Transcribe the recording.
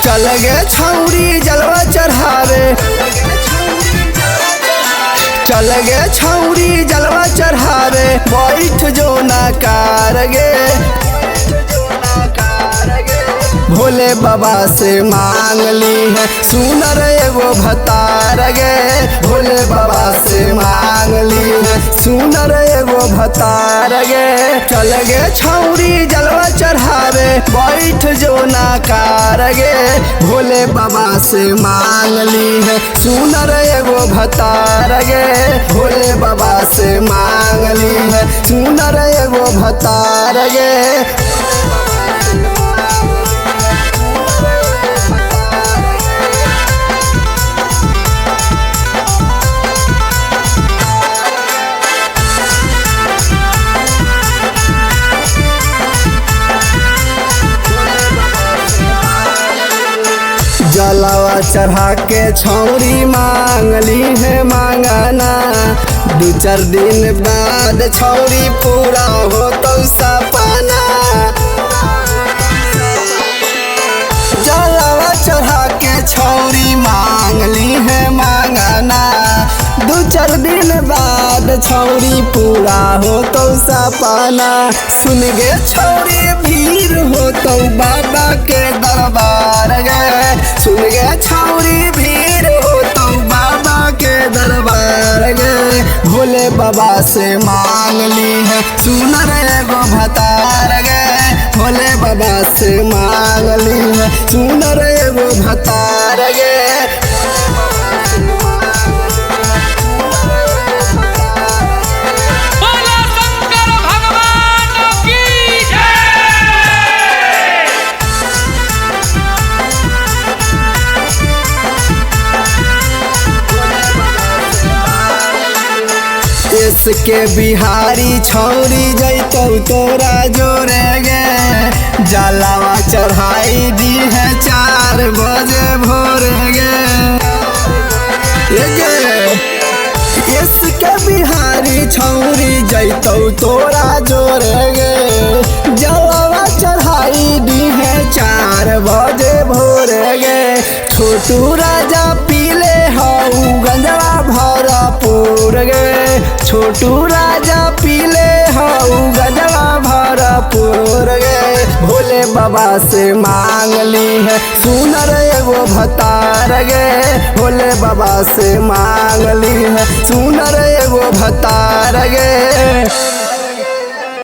चल गे छौरी जलवा चढ़ावे, चल गे छौरी जलवा चढ़ावे, बैठ जो ना कार गे भोले बाबा से मांग ली है सुनर एगो भतार गे। भोले बाबा से मांग ली है सुनर एगो भतार गे। चल गे छौरी जलवा चढ़ावे, बैठ जो ना कार गे भोले बाबा से मांग ली है सुनर एगो भतार गे। भोले बाबा से मांग ली है सुनर एगो भतार गे। जलावा चढ़ा के छौरी मांग ली है मांगना, 2-4 दिन बाद छौरी पूरा हो तो सपना। जलावा चढ़ा के छौरी मांग ली है मांगना, 2-4 दिन बाद छौरी पूरा हो तो सपना। सुन गे छौरी भीड़ हो तो बाबा के दरबार गे। सुन गे छौरी भीड़ हो तो बाबा के दरबार गे। भोले बाबा से मांग ली है सुनर एगो भतार गे। भोले बाबा से मांग ली है सुनर एगो भतार गे। के बिहारी छौरी जैतौ तोरा जोरे गे। जलावा चढ़ाई दी है 4 बजे भोर गे। इसके बिहारी छौरी जैतौ तोरा जोरे गे। जलावा चढ़ाई दी है 4 बजे भोर गे। छोटू राजा पीले हऊ गंजवा भरपूर गे। छोटू राजा पीले हऊ गंजवा भरपूर गे। भोले बाबा से मांग ली है सुनर एगो भतार गे। भोले बाबा से मांग ली है सुनर एगो भतार गे।